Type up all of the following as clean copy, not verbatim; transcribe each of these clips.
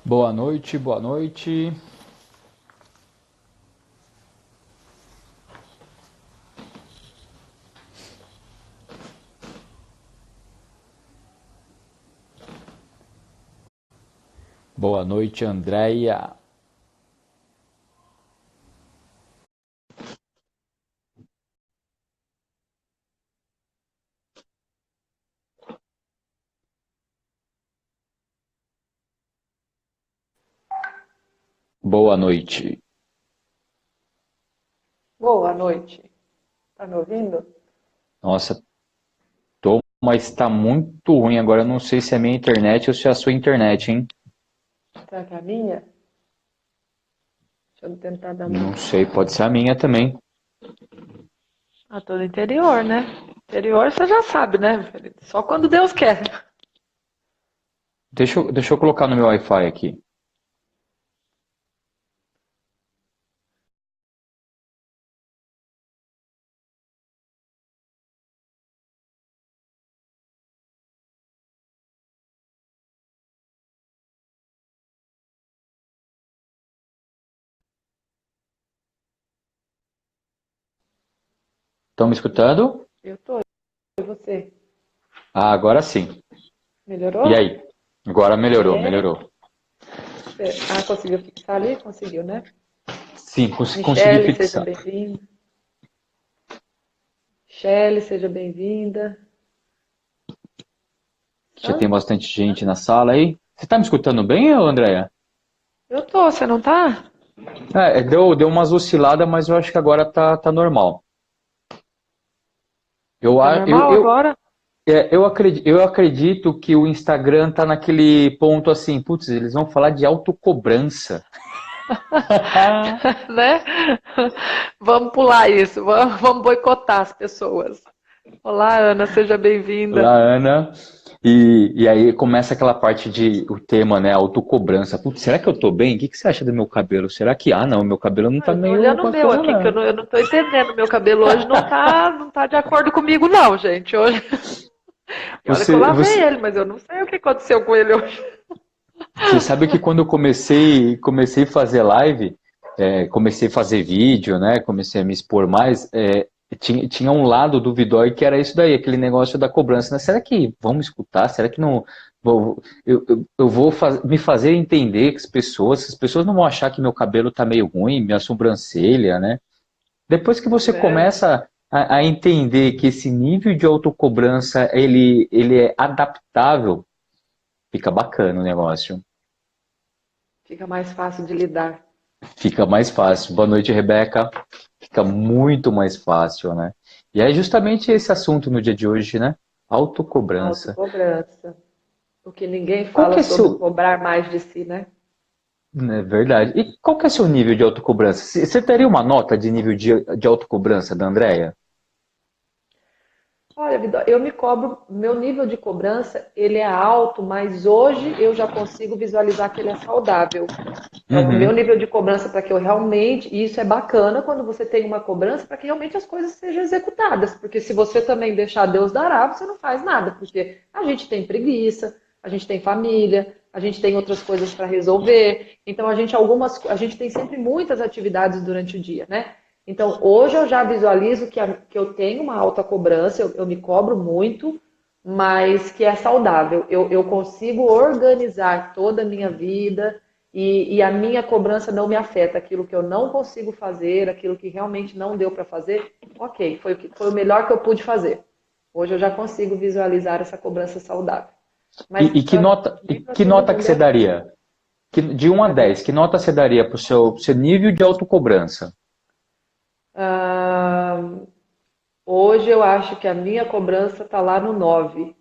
Boa noite, boa noite. Boa noite, Andréia. Boa noite. Boa noite. Tá me ouvindo? Nossa, mas tá muito ruim agora. Eu não sei se é a minha internet ou se é a sua internet, hein? Será que é a minha? Deixa eu tentar dar uma. Não sei, pode ser a minha também. Ah, tô no interior, né? Interior você já sabe, né? Só quando Deus quer. Deixa eu colocar no meu Wi-Fi aqui. Estão me escutando? Eu tô. E você? Ah, agora sim. E Melhorou? aí? Agora melhorou, É. melhorou. Ah, conseguiu fixar ali? Conseguiu, né? Sim, consegui Michele, seja fixar. bem-vinda. Michele, seja bem-vinda. Já tem Sandra? bastante gente na sala aí. Você tá me escutando bem, ô Andréia? Eu tô, você não tá? Deu umas osciladas, mas eu acho que agora tá normal. Eu, Tá a- eu, normal eu, agora? eu acredito que o Instagram tá naquele ponto assim, putz, eles vão falar de autocobrança. Né? Vamos pular isso, vamos boicotar as pessoas. Olá, Ana, seja bem-vinda. Lá, Ana. E aí começa aquela parte de o tema, né? Autocobrança. Putz, será que eu tô bem? O que você acha do meu cabelo? Será que, não, meu cabelo não Ah, tá eu tô meio olhando o meu bacana, aqui, que eu não. não tô entendendo. Meu cabelo hoje não tá de acordo comigo, não, gente. Hoje, e olha que eu Você, lavei você, ele, mas eu não sei o que aconteceu com ele hoje. você sabe que quando eu comecei a fazer live, comecei a fazer vídeo, né? Comecei a me expor mais, tinha um lado do Vidói que era isso daí, aquele negócio da cobrança, né? Será que vão me escutar? Será que não eu vou me fazer entender que as pessoas não vão achar que meu cabelo tá meio ruim, minha sobrancelha, né? Depois que você Né? começa a entender que esse nível de autocobrança ele é adaptável, fica bacana o negócio. Fica mais fácil de lidar. Fica mais fácil. Boa noite, Rebeca. Fica muito mais fácil, né? E é justamente esse assunto no dia de hoje, né? Autocobrança. Autocobrança. O que ninguém Qual que fala é sobre seu. cobrar mais de si, né? É verdade. E qual que é seu nível de autocobrança? Você teria uma nota de nível de autocobrança da Andrea? Olha, Vidó, eu me cobro, meu nível de cobrança, ele é alto, mas hoje eu já consigo visualizar que ele é saudável. Então, o meu Uhum. nível de cobrança para que eu realmente, e isso é bacana quando você tem uma cobrança para que realmente as coisas sejam executadas, porque se você também deixar Deus dará, você não faz nada, porque a gente tem preguiça, a gente tem família, a gente tem outras coisas para resolver. Então, a gente tem sempre muitas atividades durante o dia, né? Então, hoje eu já visualizo que eu tenho uma alta cobrança, eu me cobro muito, mas que é saudável. Eu consigo organizar toda a minha vida e a minha cobrança não me afeta. Aquilo que eu não consigo fazer, aquilo que realmente não deu para fazer, ok, foi o melhor que eu pude fazer. Hoje eu já consigo visualizar essa cobrança saudável. Mas E nem para que todo nota que mundo é você assim. daria? De 1 a Para mim, 10, que nota você daria para o seu nível de autocobrança? ah, hoje eu acho que a minha cobrança está lá no 9,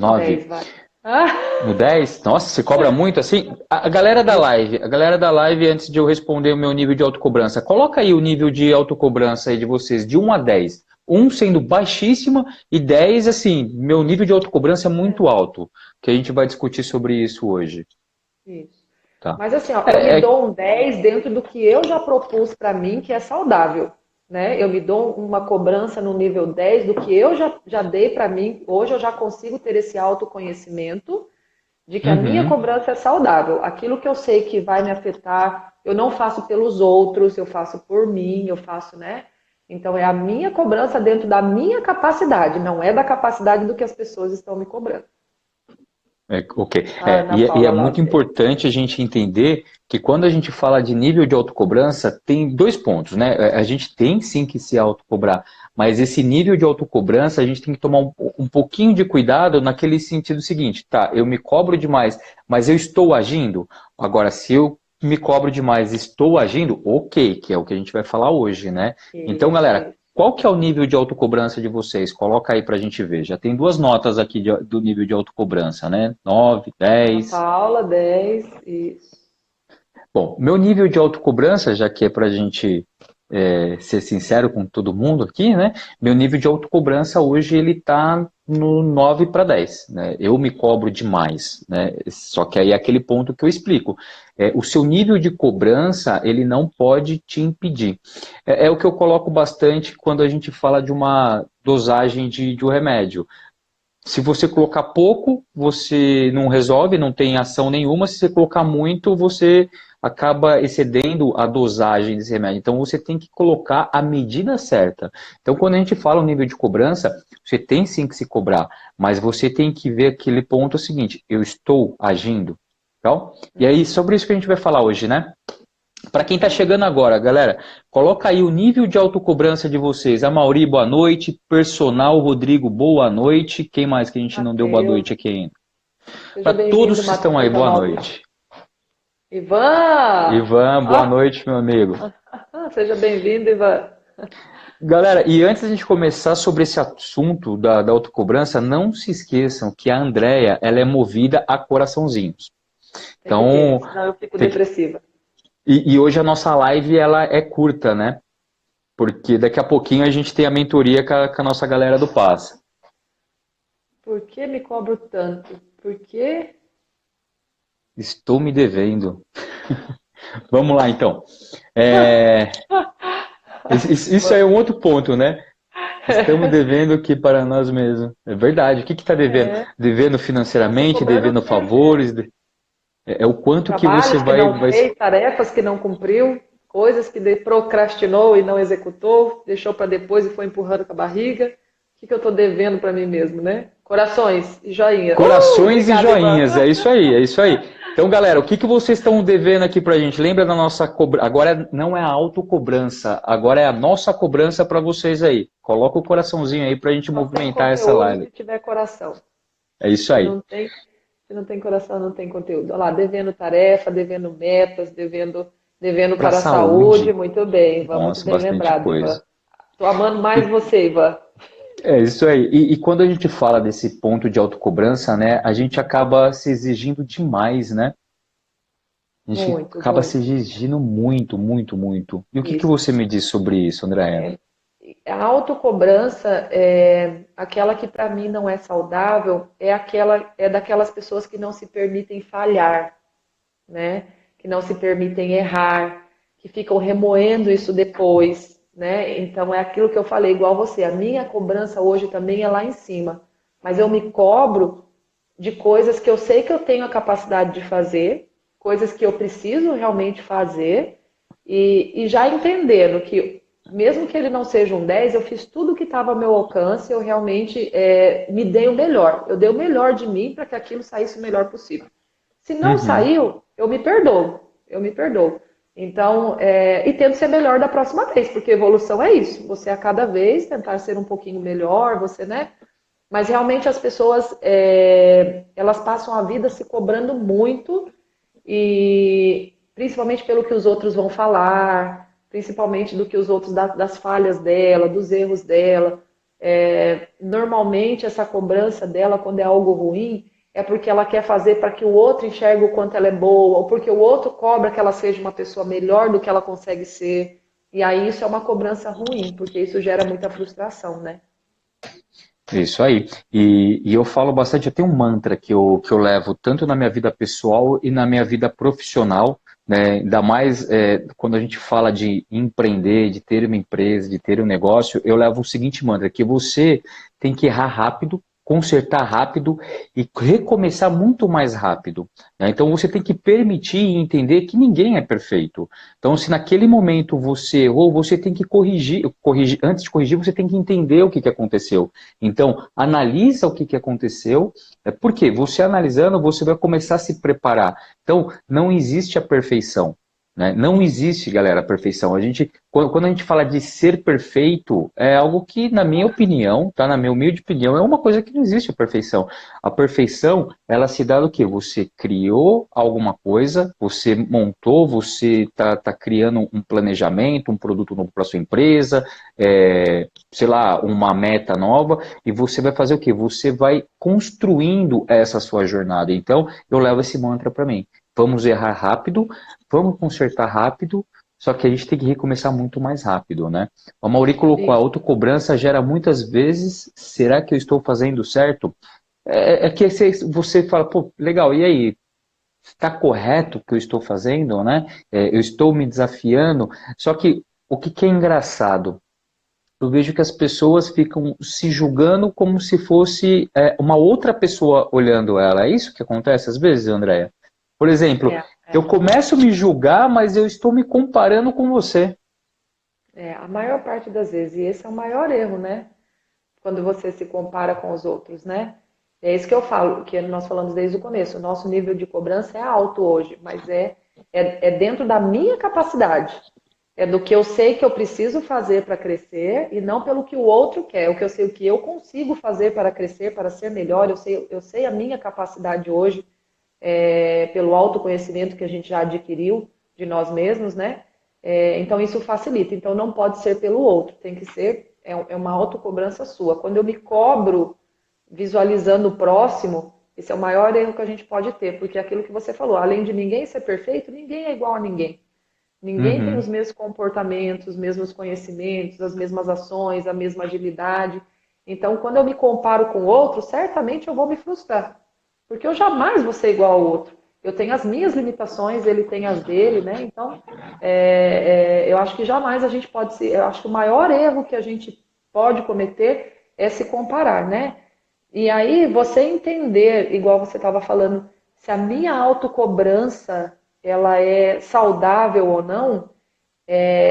no 10, 9. vai. Ah, No 10? Nossa, você cobra muito assim? eu, A galera da live, antes de eu responder o meu nível de autocobrança, coloca aí o nível de autocobrança aí de vocês, de 1 a 10. Um sendo baixíssima e 10, assim, meu nível de autocobrança é é, muito alto, que a gente vai discutir sobre isso hoje, isso. tá? Mas assim, ó, eu me É, é, dou um 10 dentro do que eu já propus para mim, que é saudável, né? Eu me dou uma cobrança no nível 10 do que eu já dei para mim. Hoje eu já consigo ter esse autoconhecimento de que a minha Uhum. cobrança é saudável. Aquilo que eu sei que vai me afetar, eu não faço pelos outros, eu faço por mim, eu faço, né? Então é a minha cobrança dentro da minha capacidade, não é da capacidade do que as pessoas estão me cobrando. Ok. A Ana E é Paula lá muito fez. importante a gente entender que quando a gente fala de nível de autocobrança, tem dois pontos, né? A gente tem sim que se autocobrar, mas esse nível de autocobrança a gente tem que tomar um pouquinho de cuidado naquele sentido seguinte, tá? Eu me cobro demais, mas eu estou agindo? Agora, se eu me cobro demais e estou agindo, ok, que é o que a gente vai falar hoje, né? Então, Isso, galera, isso. qual que é o nível de autocobrança de vocês? Coloca aí pra gente ver. Já tem duas notas aqui do nível de autocobrança, né? 9, Ana 10. Paula, 10, isso. Bom, meu nível de autocobrança, já que é pra gente ser sincero com todo mundo aqui, né? Meu nível de autocobrança hoje ele tá no 9 para 10, né? Eu me cobro demais, né? Só que aí é aquele ponto que eu explico. O seu nível de cobrança, ele não pode te impedir. É o que eu coloco bastante quando a gente fala de uma dosagem de um remédio. Se você colocar pouco, você não resolve, não tem ação nenhuma. Se você colocar muito, você acaba excedendo a dosagem desse remédio. Então você tem que colocar a medida certa. Então quando a gente fala o nível de cobrança, você tem sim que se cobrar, mas você tem que ver aquele ponto seguinte, eu estou agindo. Então, e aí sobre isso que a gente vai falar hoje, né? Para quem Isso está aí. chegando agora, galera, coloca aí o nível de autocobrança de vocês. A Mauri, boa noite. Personal, Rodrigo, boa noite. Quem mais que a gente não deu boa Matheus, noite aqui ainda? seja Para todos bem-vindo, que estão aí, Matheus boa Amauri. noite. Ivan! Ivan, boa Ah, noite, meu amigo. seja bem-vindo, Ivan. Galera, e antes da gente começar sobre esse assunto da autocobrança, não se esqueçam que a Andrea, ela é movida a coraçãozinhos. Tem que ter, Então, senão eu fico tem que- depressiva. e hoje a nossa live ela é curta, né? Porque daqui a pouquinho a gente tem a mentoria com a nossa galera do Paz. Por que me cobro tanto? Por que? Estou me devendo. Vamos lá, então. É, isso aí é um outro ponto, né? Estamos devendo aqui para nós mesmos. É verdade. O que está devendo? É, Devendo tá se financeiramente, cobrando devendo o quê? É. favores. É o quanto que você Trabalhos que vai, não vai. fez, tarefas que não cumpriu, coisas que procrastinou e não executou, deixou para depois e foi empurrando com a barriga. O que eu estou devendo para mim mesmo, né? Corações e joinha. Corações e Obrigada, Ivan. joinhas. É isso aí, é isso aí. Então, galera, o que vocês estão devendo aqui pra gente? Lembra da nossa cobrança? Agora não é a autocobrança, agora é a nossa cobrança para vocês aí. Coloca o coraçãozinho aí pra gente Só tem movimentar essa conteúdo live. se tiver coração. É isso Se aí. não tem, se não tem coração, não tem conteúdo. Olha lá, devendo tarefa, devendo metas, devendo Pra para a saúde. saúde, Muito bem, Ivan. Muito nossa, bem bastante lembrado, Ivan. coisa. Tô amando mais você, Ivan. É isso aí. E quando a gente fala desse ponto de autocobrança, né, a gente acaba se exigindo demais, né? A gente Muito, acaba se muito. exigindo muito, muito, muito. E o que Isso. você me diz sobre isso, Andréa? A autocobrança é aquela que para mim não é saudável, é daquelas pessoas que não se permitem falhar, né? Que não se permitem errar, que ficam remoendo isso depois, né? Então é aquilo que eu falei, igual você. A minha cobrança hoje também é lá em cima, mas eu me cobro de coisas que eu sei que eu tenho a capacidade de fazer, coisas que eu preciso realmente fazer, e já entendendo que, mesmo que ele não seja um 10, eu fiz tudo o que estava ao meu alcance, eu realmente me dei o melhor. Eu dei o melhor de mim para que aquilo saísse o melhor possível. Se não Uhum. saiu, eu me perdoo. Eu me perdoo. Então, e tento ser melhor da próxima vez, porque evolução é isso. Você a cada vez tentar ser um pouquinho melhor, você, né? Mas realmente as pessoas, elas passam a vida se cobrando muito e principalmente pelo que os outros vão falar, principalmente do que os outros das falhas dela, dos erros dela. Normalmente essa cobrança dela, quando é algo ruim, é porque ela quer fazer para que o outro enxergue o quanto ela é boa, ou porque o outro cobra que ela seja uma pessoa melhor do que ela consegue ser. E aí isso é uma cobrança ruim, porque isso gera muita frustração, né? Isso aí. E eu falo bastante, eu tenho um mantra que eu levo tanto na minha vida pessoal e na minha vida profissional, né? Ainda mais quando a gente fala de empreender, de ter uma empresa, de ter um negócio, eu levo o seguinte mantra, que você tem que errar rápido, consertar rápido e recomeçar muito mais rápido, né? Então você tem que permitir e entender que ninguém é perfeito. Então, se naquele momento você errou, você tem que corrigir, antes de corrigir, você tem que entender o que aconteceu. Então, analisa o que aconteceu, porque você analisando, você vai começar a se preparar. Então, não existe a perfeição, né? Não existe, galera, a perfeição. Quando a gente fala de ser perfeito, é algo que, na minha opinião, tá? Na minha humilde opinião, é uma coisa que não existe a perfeição. A perfeição, ela se dá do quê? Você criou alguma coisa, você montou, você tá criando um planejamento, um produto novo para sua empresa, sei lá, uma meta nova, e você vai fazer o quê? Você vai construindo essa sua jornada. Então, eu levo esse mantra para mim. Vamos errar rápido, vamos consertar rápido, só que a gente tem que recomeçar muito mais rápido, né? O Mauri colocou, a Sim. autocobrança gera muitas vezes, será que eu estou fazendo certo? É que você fala, pô, legal, e aí? Está correto o que eu estou fazendo, né? Eu estou me desafiando, só que o que é engraçado? Eu vejo que as pessoas ficam se julgando como se fosse uma outra pessoa olhando ela. É isso que acontece às vezes, Andréia? Por exemplo, É, eu é. começo a me julgar, mas eu estou me comparando com você. A maior parte das vezes, e esse é o maior erro, né? Quando você se compara com os outros, né? É isso que eu falo, que nós falamos desde o começo. O nosso nível de cobrança é alto hoje, mas é dentro da minha capacidade. É do que eu sei que eu preciso fazer para crescer e não pelo que o outro quer. O que eu sei o que eu consigo fazer para crescer, para ser melhor. Eu sei a minha capacidade hoje, pelo autoconhecimento que a gente já adquiriu de nós mesmos, né? Então isso facilita. Então não pode ser pelo outro, tem que ser uma autocobrança sua. Quando eu me cobro visualizando o próximo, esse é o maior erro que a gente pode ter, porque é aquilo que você falou, além de ninguém ser perfeito, ninguém é igual a ninguém. Ninguém tem Uhum. os mesmos comportamentos, os mesmos conhecimentos, as mesmas ações, a mesma agilidade. Então, quando eu me comparo com o outro, certamente eu vou me frustrar. Porque eu jamais vou ser igual ao outro. Eu tenho as minhas limitações, ele tem as dele, né? Então, eu acho que jamais a gente pode se. Eu acho que o maior erro que a gente pode cometer é se comparar, né? E aí, você entender, igual você estava falando, se a minha autocobrança ela é saudável ou não,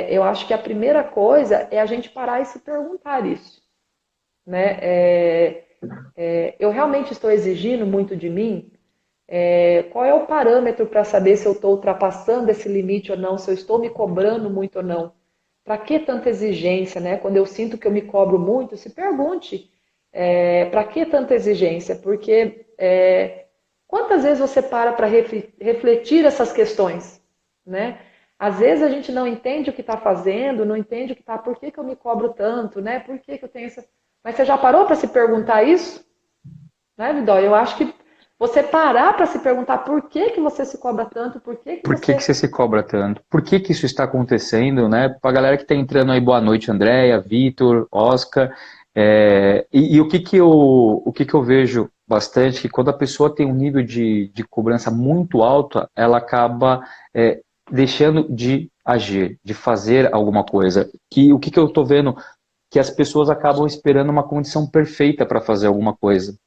eu acho que a primeira coisa é a gente parar e se perguntar isso, né? Eu realmente estou exigindo muito de mim? Qual é o parâmetro para saber se eu estou ultrapassando esse limite ou não, se eu estou me cobrando muito ou não? Para que tanta exigência, né? Quando eu sinto que eu me cobro muito, se pergunte, para que tanta exigência? Porque quantas vezes você para refletir essas questões, né? Às vezes a gente não entende o que está fazendo, não entende o que está, por que eu me cobro tanto, né? Por que eu tenho essa. Mas você já parou para se perguntar isso? Né, Vidal? Eu acho que você parar para se perguntar por que você se cobra tanto, por que Por que você. você se cobra tanto? Por que isso está acontecendo, né? Para a galera que está entrando aí, boa noite, Andréia, Vitor, Oscar. E o que que eu vejo bastante, que quando a pessoa tem um nível de cobrança muito alto, ela acaba deixando de agir, de fazer alguma coisa. O que que eu estou vendo? Que as pessoas acabam esperando uma condição perfeita para fazer alguma coisa.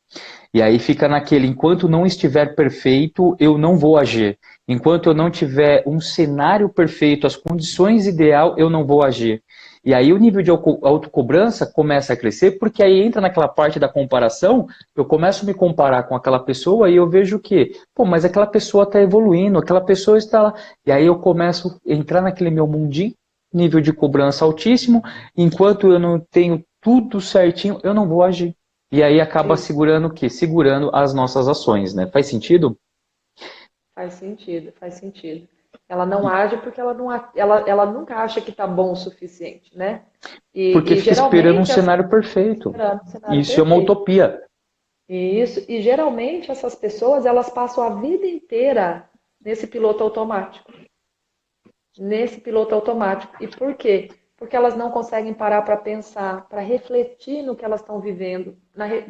E aí fica naquele, enquanto não estiver perfeito, eu não vou agir. Enquanto eu não tiver um cenário perfeito, as condições ideal, eu não vau agir. E aí o nível de autocobrança começa a crescer, porque aí entra naquela parte da comparação, eu começo a me comparar com aquela pessoa e eu vejo que, pô, mas aquela pessoa está evoluindo, aquela pessoa está lá. E aí eu começo a entrar naquele meu mundinho, nível de cobrança altíssimo, enquanto eu não tenho tudo certinho, eu não vou agir. E aí acaba Sim, segurando o quê? Segurando as nossas ações, né? Faz sentido? faz sentido, faz sentido. Ela não age porque ela nunca acha que está bom o suficiente, né? Porque E fica esperando um geralmente cenário perfeito. esperando o cenário Isso é uma perfeito. utopia. E geralmente essas pessoas elas passam a vida inteira nesse piloto automático. Nesse piloto automático. E por quê? Porque elas não conseguem parar para pensar, para refletir no que elas estão vivendo,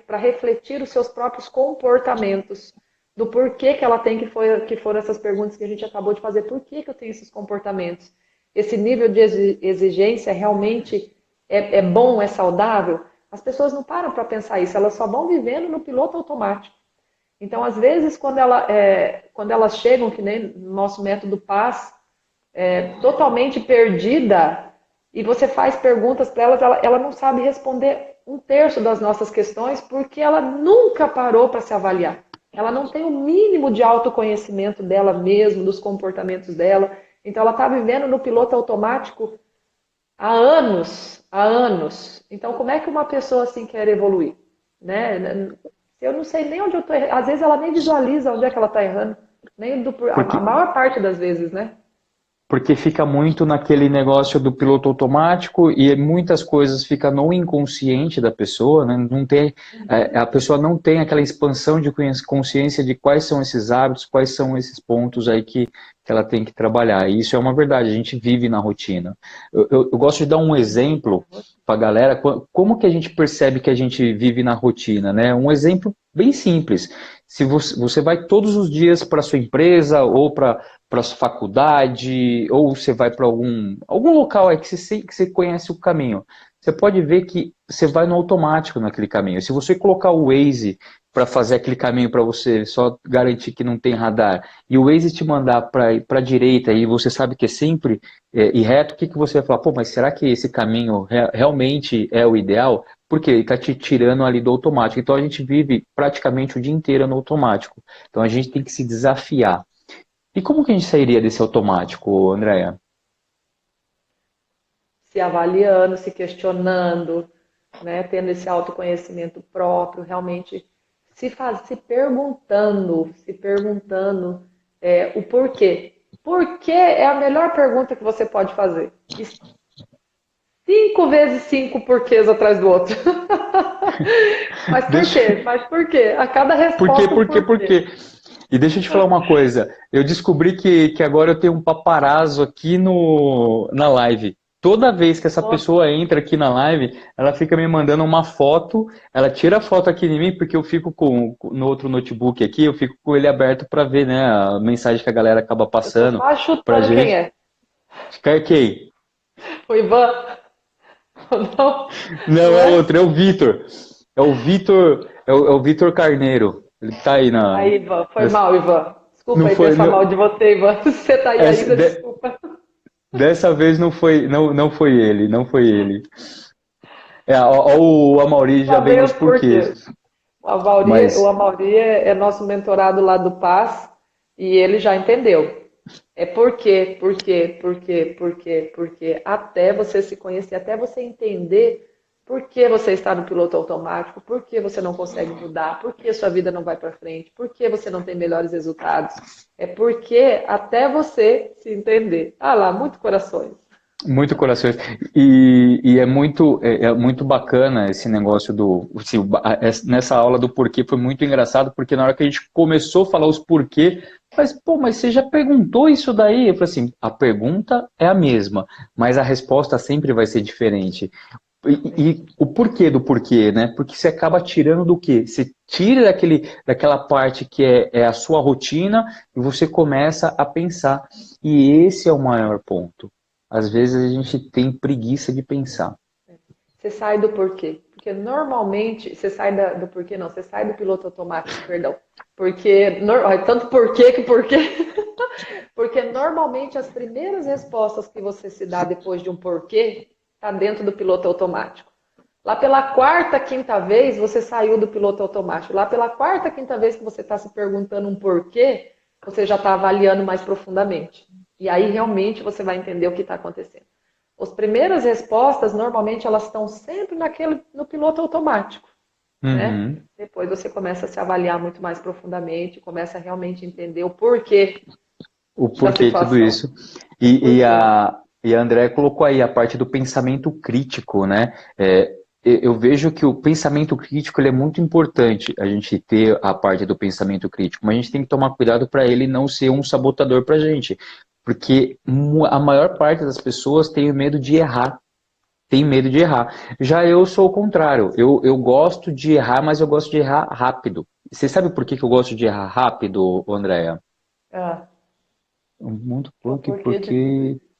para refletir os seus próprios comportamentos, do porquê que ela tem que foram essas perguntas que a gente acabou de fazer, por que eu tenho esses comportamentos? Esse nível de exigência realmente é bom, é saudável? As pessoas não param para pensar isso, elas só vão vivendo no piloto automático. Então, às vezes, quando elas chegam, que nem no nosso método PAS, totalmente perdida, e você faz perguntas para elas, ela não sabe responder um terço das nossas questões, porque ela nunca parou para se avaliar. Ela não tem o mínimo de autoconhecimento dela mesma, dos comportamentos dela. Então, ela está vivendo no piloto automático há anos, há anos. Então, como é que uma pessoa assim quer evoluir? Né? Eu não sei nem onde eu estou errando. Às vezes ela nem visualiza onde é que ela está errando. A Porque, maior parte das vezes, né? porque fica muito naquele negócio do piloto automático e muitas coisas ficam no inconsciente da pessoa, né? Não tem, a pessoa não tem aquela expansão de consciência de quais são esses hábitos, quais são esses pontos aí que ela tem que trabalhar. E isso é uma verdade, a gente vive na rotina. Eu gosto de dar um exemplo para a galera, como que a gente percebe que a gente vive na rotina, né? Um exemplo bem simples. Se você vai todos os dias para sua empresa ou para sua faculdade, ou você vai para algum local aí que você conhece o caminho. Você pode ver que você vai no automático naquele caminho. Se você colocar o Waze para fazer aquele caminho para você, só garantir que não tem radar, e o Waze te mandar para a direita e você sabe que é sempre e reto, o que você vai falar? Pô, mas será que esse caminho realmente é o ideal? Porque ele está te tirando ali do automático. Então a gente vive praticamente o dia inteiro no automático. Então a gente tem que se desafiar. E como que a gente sairia desse automático, Andréia? Se avaliando, se questionando, né? Tendo esse autoconhecimento próprio, realmente se perguntando o porquê. Porquê é a melhor pergunta que você pode fazer. 5 vezes 5 porquês atrás do outro. Mas por Deixa... quê? Mas por quê? A cada Por quê, resposta um por quê, por porquê. quê? E deixa eu te falar uma coisa. Eu descobri que agora eu tenho um paparazzo aqui na live. Toda vez que essa Nossa, pessoa entra aqui na live, ela fica me mandando uma foto. Ela tira a foto aqui de mim, porque eu fico no outro notebook aqui, eu fico com ele aberto para ver, né, a mensagem que a galera acaba eu tô passando quase pra chutando quem gente. é. Fica aqui. O Ivan? Não, Não, não é é? outro, é o Vitor. É o Vitor Carneiro. Ele tá aí Aí, Ivan, foi nessa- mal, Ivan. Desculpa não aí foi, pensar mal de você, Ivan. Se você tá aí essa- ainda, de- desculpa. dessa vez não foi, não foi ele, não foi ele. O Amaury já Lá vem vem nos os porquês. porquês. O Mas Amauri é nosso mentorado lá do Paz e ele já entendeu. É por quê, por quê, por quê, por quê, por quê, até você se conhecer, até você entender por que você está no piloto automático, por que você não consegue mudar, por que sua vida não vai para frente, por que você não tem melhores resultados. É porque até você se entender. Ah lá, muito corações. muito corações. E é muito bacana esse negócio do. Assim, nessa aula do porquê foi muito engraçado, porque na hora que a gente começou a falar os porquê, mas você já perguntou isso daí? Eu falei assim, a pergunta é a mesma, mas a resposta sempre vai ser diferente. E o porquê do porquê, né? Porque você acaba tirando do quê? Você tira daquela parte que é a sua rotina e você começa a pensar. E esse é o maior ponto. Às vezes a gente tem preguiça de pensar. Você sai do porquê. Porque normalmente, você sai do porquê, não, você sai do piloto automático, perdão. Porque, tanto porquê que porquê. Porque normalmente as primeiras respostas que você se dá depois de um porquê está dentro do piloto automático. Lá pela quarta, quinta vez, você saiu do piloto automático. Lá pela quarta, quinta vez que você está se perguntando um porquê, você já está avaliando mais profundamente. E aí realmente você vai entender o que está acontecendo. As primeiras respostas, normalmente, elas estão sempre no piloto automático, né? Uhum. Depois você começa a se avaliar muito mais profundamente, começa a realmente entender o porquê O da porquê de tudo situação. isso. O porquê. E a André colocou aí a parte do pensamento crítico, né? Eu vejo que o pensamento crítico ele é muito importante a gente ter a parte do pensamento crítico, mas a gente tem que tomar cuidado para ele não ser um sabotador para a gente. Porque a maior parte das pessoas tem medo de errar. Tem medo de errar. Já eu sou o contrário. Eu gosto de errar, mas eu gosto de errar rápido. Você sabe por que eu gosto de errar rápido, Andréia? Ah, Muito que é o porquê de tudo porque isso.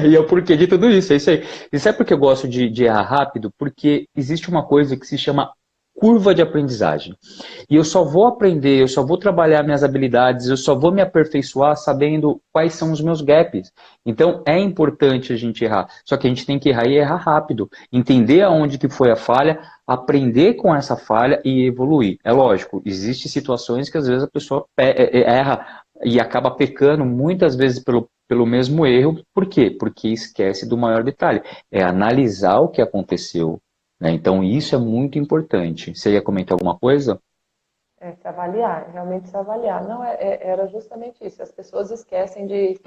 E é o porquê de tudo isso, é isso aí. E sabe por que eu gosto de errar rápido? Porque existe uma coisa que se chama curva de aprendizagem. E eu só vou aprender, eu só vou trabalhar minhas habilidades, eu só vou me aperfeiçoar sabendo quais são os meus gaps. Então é importante a gente errar. Só que a gente tem que errar e errar rápido. Entender aonde que foi a falha, aprender com essa falha e evoluir. É lógico, existem situações que às vezes a pessoa erra e acaba pecando muitas vezes pelo mesmo erro. Por quê? Porque esquece do maior detalhe. É analisar o que aconteceu, né? Então isso é muito importante. Você ia comentar alguma coisa? Se avaliar, realmente se avaliar. Não, era justamente isso. As pessoas esquecem de.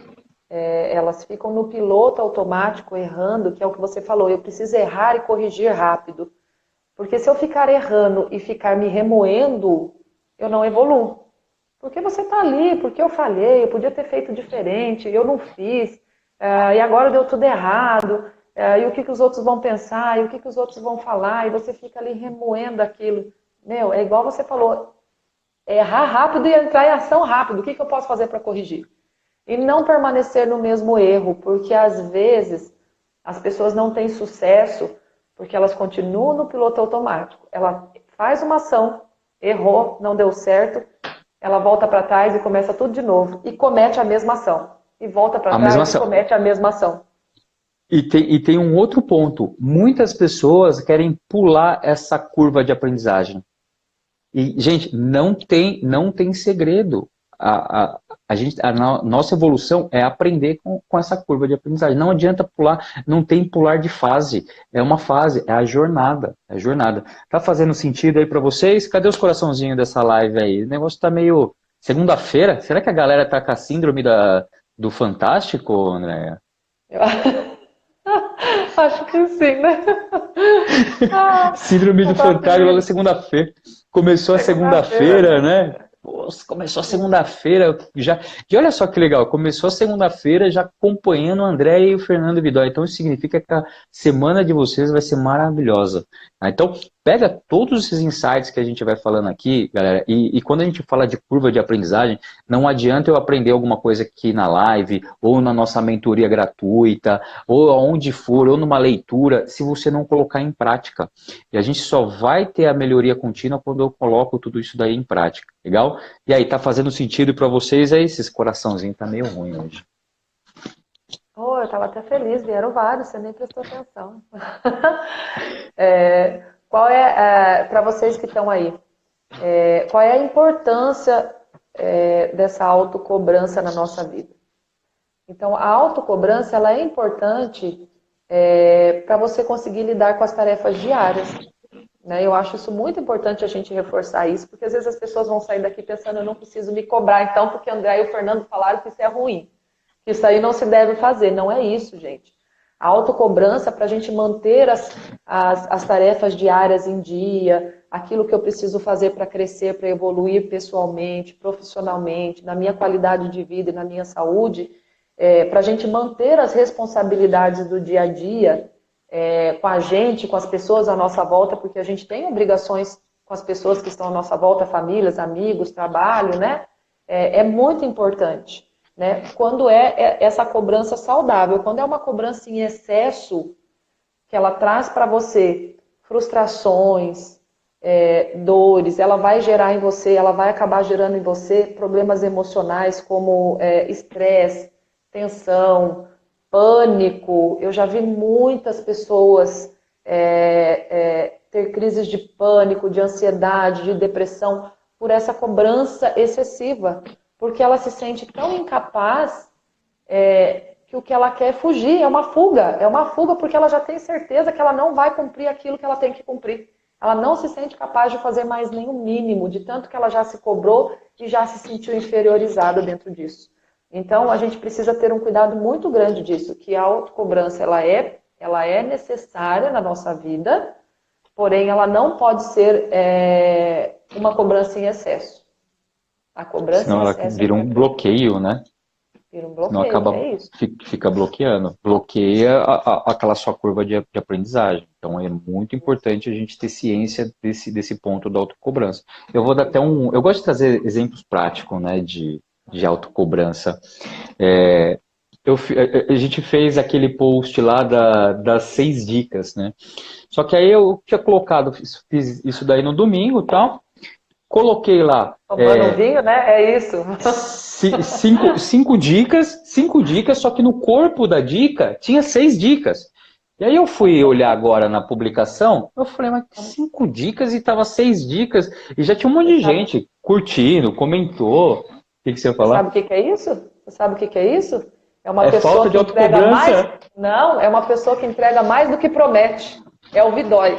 Elas ficam no piloto automático, errando, que é o que você falou. Eu preciso errar e corrigir rápido. Porque se eu ficar errando e ficar me remoendo, eu não evoluo. Porque você está ali, porque eu falhei, eu podia ter feito diferente, eu não fiz, e agora deu tudo errado, e o que, que os outros vão pensar, e o que, que os outros vão falar, e você fica ali remoendo aquilo. Meu, é igual você falou, errar rápido e entrar em ação rápido. O que, que eu posso fazer para corrigir? E não permanecer no mesmo erro, porque às vezes as pessoas não têm sucesso porque elas continuam no piloto automático. Ela faz uma ação, errou, não deu certo, ela volta para trás e começa tudo de novo. E comete a mesma ação. E volta para A mesma trás e ação. comete a mesma ação. E tem um outro ponto. Muitas pessoas querem pular essa curva de aprendizagem. E, gente, não tem segredo. Nossa evolução é aprender com essa curva de aprendizagem. Não adianta pular, não tem pular de fase. É uma fase, é a jornada. É a jornada. Tá fazendo sentido aí para vocês? Cadê os coraçãozinhos dessa live aí? O negócio tá meio. Segunda-feira? Será que a galera tá com a síndrome do Fantástico, Andréia? Eu acho que sim, né? Ah, Síndrome do eu tô Fantástico logo feliz. segunda-feira. Começou a Segunda-feira, segunda-feira, né? né? Pô, começou a segunda-feira já. E olha só que legal, começou a segunda-feira já acompanhando o André e o Fernando Vidal. Então isso significa que a semana de vocês vai ser maravilhosa. Tá? Então pega todos esses insights que a gente vai falando aqui, galera, e quando a gente fala de curva de aprendizagem, não adianta eu aprender alguma coisa aqui na live, ou na nossa mentoria gratuita, ou aonde for, ou numa leitura, se você não colocar em prática. E a gente só vai ter a melhoria contínua quando eu coloco tudo isso daí em prática, legal? E aí, tá fazendo sentido para vocês aí? Esses coraçãozinhos tá meio ruim hoje. Oh, eu estava até feliz, vieram vários, você nem prestou atenção. Qual para vocês que estão aí, qual é a importância dessa autocobrança na nossa vida? Então, a autocobrança, ela é importante para você conseguir lidar com as tarefas diárias. Né? Eu acho isso muito importante a gente reforçar isso, porque às vezes as pessoas vão sair daqui pensando, eu não preciso me cobrar, então, porque André e o Fernando falaram que isso é ruim. Que isso aí não se deve fazer. Não é isso, gente. A autocobrança para a gente manter as tarefas diárias em dia, aquilo que eu preciso fazer para crescer, para evoluir pessoalmente, profissionalmente, na minha qualidade de vida e na minha saúde, para a gente manter as responsabilidades do dia a dia com a gente, com as pessoas à nossa volta, porque a gente tem obrigações com as pessoas que estão à nossa volta, famílias, amigos, trabalho, né? É muito importante. Né? Quando essa cobrança saudável, quando é uma cobrança em excesso, que ela traz para você frustrações, dores, ela vai gerar em você, ela vai acabar gerando em você problemas emocionais como estresse, tensão, pânico. Eu já vi muitas pessoas ter crises de pânico, de ansiedade, de depressão por essa cobrança excessiva. Porque ela se sente tão incapaz que o que ela quer é fugir, é uma fuga porque ela já tem certeza que ela não vai cumprir aquilo que ela tem que cumprir. Ela não se sente capaz de fazer mais nem o mínimo, de tanto que ela já se cobrou e já se sentiu inferiorizada dentro disso. Então, a gente precisa ter um cuidado muito grande disso, que a autocobrança ela é necessária na nossa vida, porém ela não pode ser uma cobrança em excesso. A cobrança Senão em ela excesso vira um bloqueio, né? vira um Senão bloqueio, acaba, é isso. fica bloqueando. Bloqueia aquela sua curva de aprendizagem. Então é muito importante a gente ter ciência desse ponto da autocobrança. Eu vou dar até eu gosto de trazer exemplos práticos, né, de autocobrança. a gente fez aquele post lá das 6 dicas, né? Só que aí eu tinha colocado, fiz isso daí no domingo e tal, coloquei lá Tomando um vinho, né? É isso. 5 dicas, só que no corpo da dica tinha 6 dicas. E aí eu fui olhar agora na publicação, eu falei, mas 5 dicas e tava 6 dicas, e já tinha um monte de gente curtindo, comentou. O que você ia Você sabe falar? o que que é isso? Você sabe o que que é isso? É uma É pessoa falta de que entrega mais. autocobrança. Não, é uma pessoa que entrega mais do que promete. É o Vidói.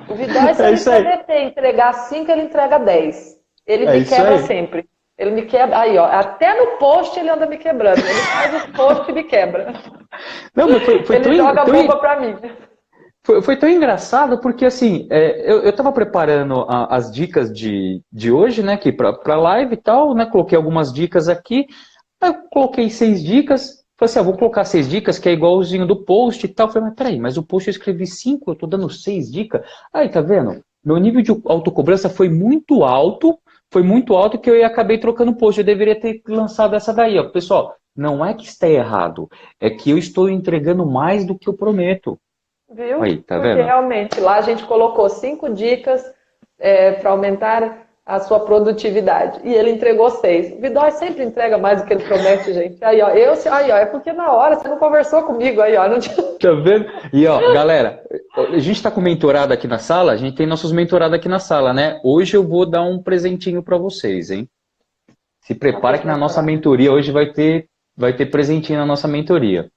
O Vidói, se É ele isso aí. prometer entregar 5, ele entrega 10. Ele É me isso quebra aí. sempre. Ele me quebra. Aí, ó, até no post ele anda me quebrando. Ele faz o post e me quebra. Não, mas foi Ele joga bomba pra mim. foi tão engraçado porque assim, eu estava preparando as dicas de hoje, né, aqui para live e tal, né, coloquei algumas dicas aqui, aí eu coloquei 6 dicas, falei assim, vou colocar 6 dicas que é igualzinho do post e tal, falei, mas peraí, mas o post eu escrevi 5, eu tô dando 6 dicas, aí tá vendo? Meu nível de autocobrança foi muito alto que eu acabei trocando o post, eu deveria ter lançado essa daí, ó, pessoal, não é que está errado, é que eu estou entregando mais do que eu prometo. Viu? Aí, tá Porque vendo? realmente lá a gente colocou 5 dicas para aumentar a sua produtividade. E ele entregou 6. O Vidói sempre entrega mais do que ele promete, gente. Aí, ó, aí, ó, é porque na hora você não conversou comigo aí, ó. Não tinha... Tá vendo? E ó, galera, a gente tá com mentorado aqui na sala, a gente tem nossos mentorados aqui na sala, né? Hoje eu vou dar um presentinho para vocês, hein? Se Olha prepara os que na nossa mentorados. mentoria hoje vai ter presentinho na nossa mentoria.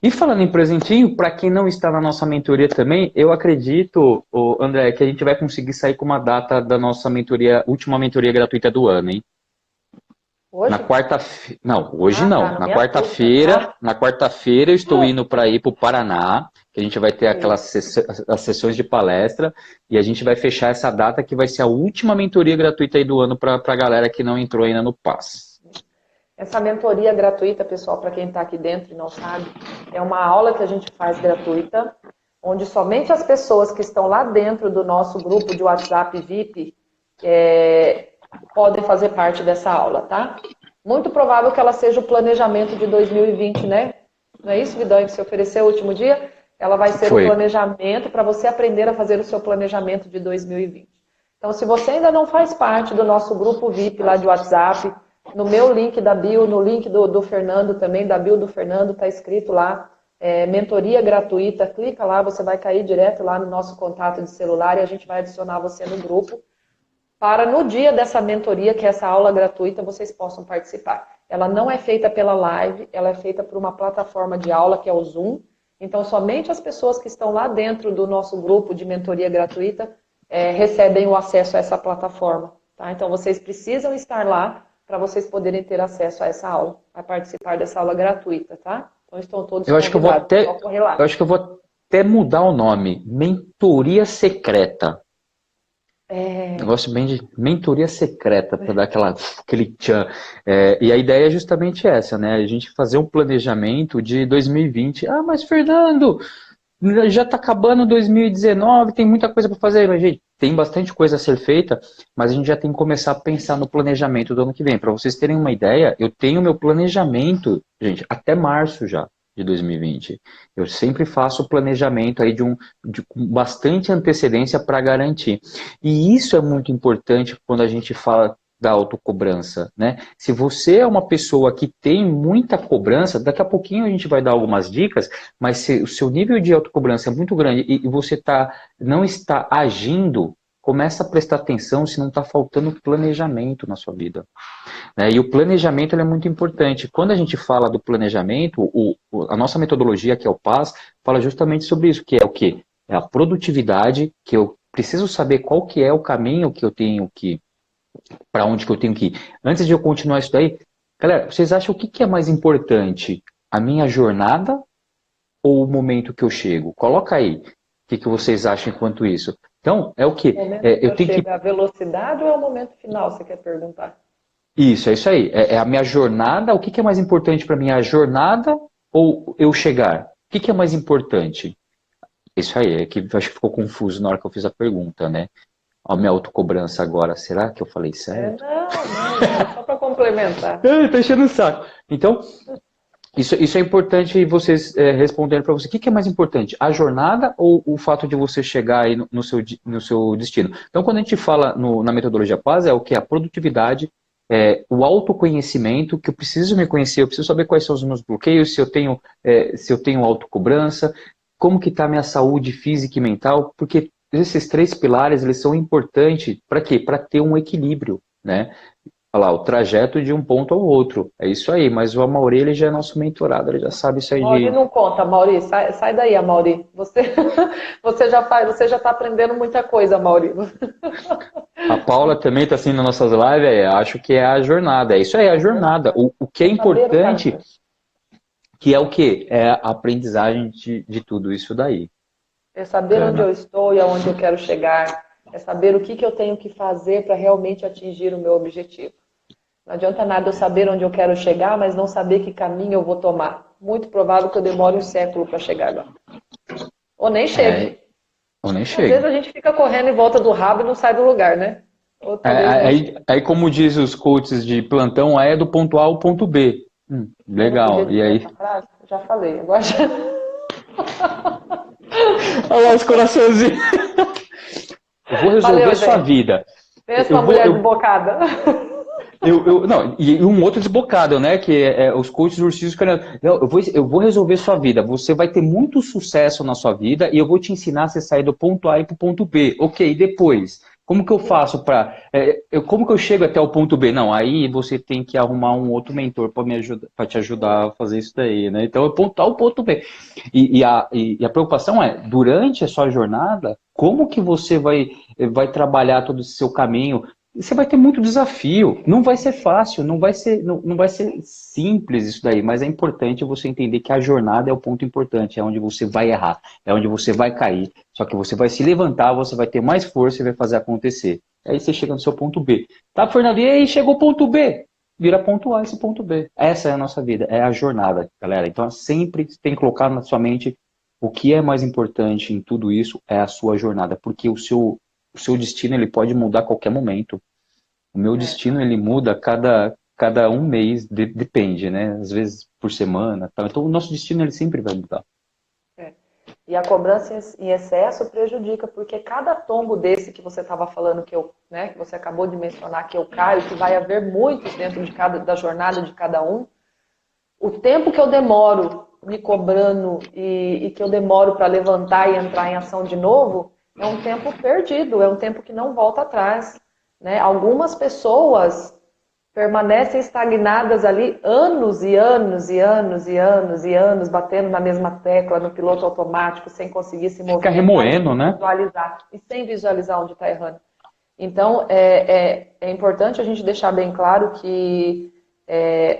E falando em presentinho, para quem não está na nossa mentoria também, eu acredito, André, que a gente vai conseguir sair com uma data da nossa mentoria, última mentoria gratuita do ano, hein? Na Hoje? quarta-feira. Não, hoje Ah, tá, não. não Na me assusta. quarta-feira, Ah, na quarta-feira eu estou indo para ir para o Paraná, que a gente vai ter aquelas isso. as sessões de palestra, e a gente vai fechar essa data que vai ser a última mentoria gratuita aí do ano para a galera que não entrou ainda no PAS. Essa mentoria gratuita, pessoal, para quem está aqui dentro e não sabe, é uma aula que a gente faz gratuita, onde somente as pessoas que estão lá dentro do nosso grupo de WhatsApp VIP podem fazer parte dessa aula, tá? Muito provável que ela seja o planejamento de 2020, né? Não é isso, Vidão, que você ofereceu o último dia? Ela vai ser o Foi. planejamento para você aprender a fazer o seu planejamento de 2020. Então, se você ainda não faz parte do nosso grupo VIP lá de WhatsApp, no meu link da bio, no link do Fernando também, da bio do Fernando, está escrito lá, mentoria gratuita, clica lá, você vai cair direto lá no nosso contato de celular e a gente vai adicionar você no grupo, para no dia dessa mentoria, que é essa aula gratuita, vocês possam participar. Ela não é feita pela live, ela é feita por uma plataforma de aula, que é o Zoom, então somente as pessoas que estão lá dentro do nosso grupo de mentoria gratuita recebem o acesso a essa plataforma. Tá? Então vocês precisam estar lá para vocês poderem ter acesso a essa aula, a participar dessa aula gratuita, tá? Então estão todos Eu acho que eu vou convidados, só até, correr lá. eu acho que eu vou até mudar o nome, Mentoria Secreta. Negócio bem de mentoria secreta, para dar aquele tchan. E a ideia é justamente essa, né? A gente fazer um planejamento de 2020. Ah, mas Fernando, já está acabando 2019, tem muita coisa para fazer. Mas, gente, tem bastante coisa a ser feita, mas a gente já tem que começar a pensar no planejamento do ano que vem. Para vocês terem uma ideia, eu tenho meu planejamento, gente, até março já de 2020. Eu sempre faço o planejamento aí com bastante antecedência para garantir. E isso é muito importante quando a gente fala da autocobrança, né? Se você é uma pessoa que tem muita cobrança, daqui a pouquinho a gente vai dar algumas dicas, mas se o seu nível de autocobrança é muito grande e você não está agindo, começa a prestar atenção se não está faltando planejamento na sua vida. Né? E o planejamento ele é muito importante. Quando a gente fala do planejamento, a nossa metodologia, que é o PAS, fala justamente sobre isso, que é o quê? É a produtividade, que eu preciso saber qual que é o caminho que eu tenho que, para onde que eu tenho que ir. Antes de eu continuar isso daí, galera, vocês acham o que é mais importante? A minha jornada ou o momento que eu chego? Coloca aí. O que vocês acham enquanto isso? Então, é o O quê? momento que Eu eu tenho que chego, a velocidade ou é o momento final, você quer perguntar? Isso, é isso aí. É a minha jornada. O que é mais importante para mim? A jornada ou eu chegar? O que é mais importante? Isso aí, é que eu acho que ficou confuso na hora que eu fiz a pergunta, né? A minha autocobrança agora, será que eu falei certo? Não, não, é só para complementar. Tá enchendo o saco. Então, Isso é importante vocês responderem para você. O que é mais importante? A jornada ou o fato de você chegar aí no seu destino? Então, quando a gente fala na metodologia PAS, é o que? A produtividade, o autoconhecimento, que eu preciso me conhecer, eu preciso saber quais são os meus bloqueios, se eu tenho autocobrança, como que está a minha saúde física e mental, porque esses três pilares, eles são importantes para quê? Para ter um equilíbrio, né? Olha lá, o trajeto de um ponto ao outro. É isso aí, mas o Amaury, ele já é nosso mentorado, ele já sabe isso aí Mauri de... não conta, Mauri, sai daí, Mauri. Você já está aprendendo muita coisa, Mauri. A Paula também está assim nas nossas lives, acho que é a jornada. É isso aí, a jornada. O que é É saber o importante, caminho. que é o quê? É a aprendizagem de tudo isso daí. É saber onde Bacana. eu estou e aonde eu quero chegar. É saber o que eu tenho que fazer para realmente atingir o meu objetivo. Não adianta nada eu saber onde eu quero chegar, mas não saber que caminho eu vou tomar. Muito provável que eu demore um século para chegar lá. Ou nem chegue. É, ou nem Às vezes chega. a gente fica correndo em volta do rabo e não sai do lugar, né? Ou talvez nem chegue. Aí, como diz os coaches de plantão, é do ponto A ao ponto B. Eu não podia Legal. E dizer aí? essa frase? Já falei. Agora já... Olha lá os coraçãozinhos. Eu vou resolver Valeu, sua gente. vida. Pensa Eu uma vou, mulher eu, desbocada. não, e um outro desbocado, né? Que é os coaches ursinhos querendo. Não, eu vou resolver sua vida. Você vai ter muito sucesso na sua vida e eu vou te ensinar a você sair do ponto A e para o ponto B. Ok, depois? Como que eu faço para. Como que eu chego até o ponto B? Não, aí você tem que arrumar um outro mentor para me ajudar, para te ajudar a fazer isso daí, né? Então, é ponto A ao ponto B. E a preocupação é, durante a sua jornada, como que você vai trabalhar todo esse seu caminho? Você vai ter muito desafio. Não vai ser fácil, não vai ser simples isso daí, mas é importante você entender que a jornada é o ponto importante, é onde você vai errar, é onde você vai cair. Só que você vai se levantar, você vai ter mais força e vai fazer acontecer. Aí você chega no seu ponto B. Tá, Fernando? E aí, chegou o ponto B. Vira ponto A esse ponto B. Essa é a nossa vida, é a jornada, galera. Então sempre tem que colocar na sua mente o que é mais importante em tudo isso é a sua jornada, porque o seu destino ele pode mudar a qualquer momento. O meu É, destino ele muda a cada um mês, depende, né? Às vezes por semana, tal. Então o nosso destino ele sempre vai mudar. é. E a cobrança em excesso prejudica, porque cada tombo desse que você estava falando, né, que você acabou de mencionar, que eu caio, que vai haver muitos dentro da jornada de cada um, o tempo que eu demoro me cobrando e que eu demoro para levantar e entrar em ação de novo, é um tempo perdido, é um tempo que não volta atrás. Né? Algumas pessoas permanecem estagnadas ali anos e anos e anos e anos e anos, batendo na mesma tecla, no piloto automático, sem conseguir se Fica movimentar remoendo, né? e sem visualizar onde está errando. Então, é importante a gente deixar bem claro que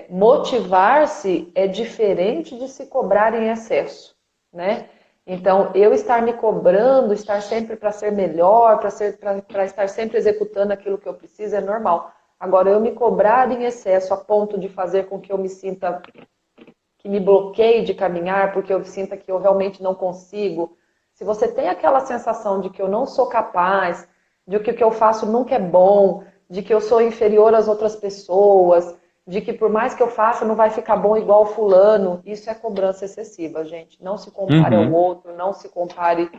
motivar-se é diferente de se cobrar em excesso, né? Então, eu estar me cobrando, estar sempre para ser melhor, para estar sempre executando aquilo que eu preciso é normal. Agora, eu me cobrar em excesso a ponto de fazer com que eu me sinta, que me bloqueie de caminhar, porque eu sinta que eu realmente não consigo. Se você tem aquela sensação de que eu não sou capaz, de que o que eu faço nunca é bom, de que eu sou inferior às outras pessoas, de que por mais que eu faça não vai ficar bom igual o fulano, isso é cobrança excessiva, gente. Não se compare ao Uhum. outro, não se compare.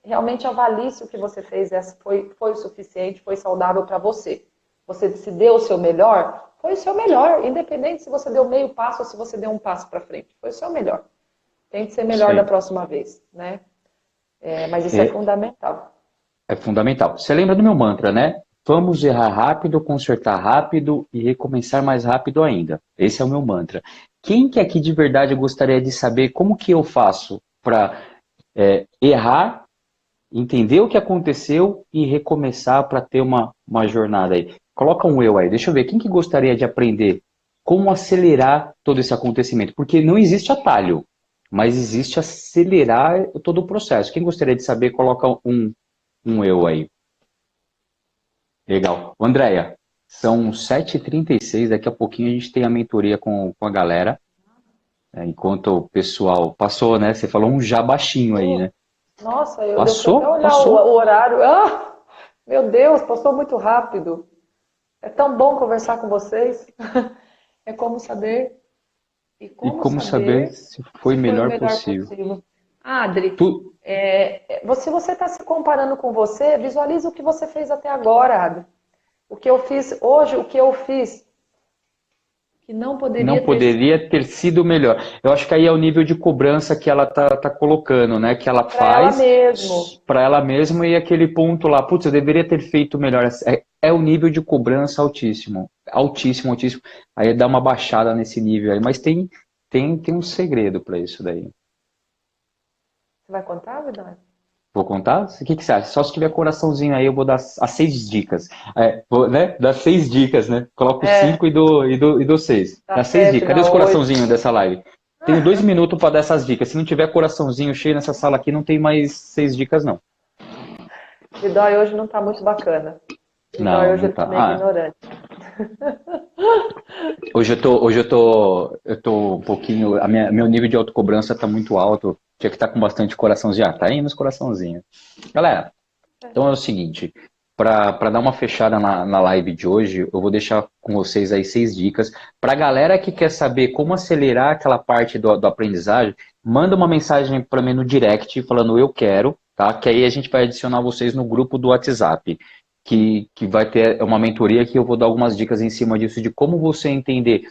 Realmente avalie se o que você fez foi o suficiente, foi saudável para você. Você se deu o seu melhor, foi o seu melhor, independente se você deu meio passo ou se você deu um passo para frente. Foi o seu melhor. Tente ser melhor da Sei. próxima vez, né? Mas isso é É, fundamental. é fundamental. Você lembra do meu mantra, né? Vamos errar rápido, consertar rápido e recomeçar mais rápido ainda. Esse é o meu mantra. Quem que aqui de verdade gostaria de saber como que eu faço para errar, entender o que aconteceu e recomeçar para ter uma jornada aí? Coloca um eu aí, deixa eu ver. Quem que gostaria de aprender como acelerar todo esse acontecimento? Porque não existe atalho, mas existe acelerar todo o processo. Quem gostaria de saber, coloca um eu aí. Legal. Andréia, são 7h36, daqui a pouquinho a gente tem a mentoria com a galera. Enquanto o pessoal passou, né? Você falou um já baixinho aí, né? Nossa, eu fui até Passou, olhar o, passou. o horário. Ah, meu Deus, passou muito rápido. É tão bom conversar com vocês. É como saber. E E como como saber saber se foi se foi o melhor melhor possível? possível? Adri, Tu, se você está se comparando com você, visualiza o que você fez até agora, Adri. O que eu fiz hoje, o que eu fiz, que não não poderia ter sido poderia ter sido melhor. Eu acho que aí é o nível de cobrança que ela tá colocando, né? Que ela para ela faz mesmo. para ela mesma e aquele ponto lá, putz, eu deveria ter feito melhor. É o nível de cobrança altíssimo, altíssimo, altíssimo. Aí dá uma baixada nesse nível aí, mas tem um segredo para isso daí. Você vai contar, Vidal? Vou contar? O que você acha? Só se tiver coraçãozinho aí, eu vou dar as 6 dicas. Vou, né? Dar 6 dicas, né? Coloco É, 5 e dou 6. dá Dá 6 dicas. 7, Cadê dá os 8. coraçãozinhos dessa live? Tenho 2 minutos para dar essas dicas. Se não tiver coraçãozinho cheio nessa sala aqui, não tem mais 6 dicas, não. Vidal hoje não está muito bacana. Vidal Não, hoje não ele está tá. meio ignorante. Hoje eu tô um pouquinho. Meu nível de autocobrança tá muito alto. Tinha que estar com bastante coraçãozinho. Ah, tá indo os coraçãozinhos. Galera, então é o seguinte, para dar uma fechada na live de hoje, eu vou deixar com vocês aí 6 dicas. Para a galera que quer saber como acelerar aquela parte do aprendizagem, manda uma mensagem para mim no direct falando eu quero, tá? Que aí a gente vai adicionar vocês no grupo do WhatsApp, que vai ter uma mentoria que eu vou dar algumas dicas em cima disso, de como você entender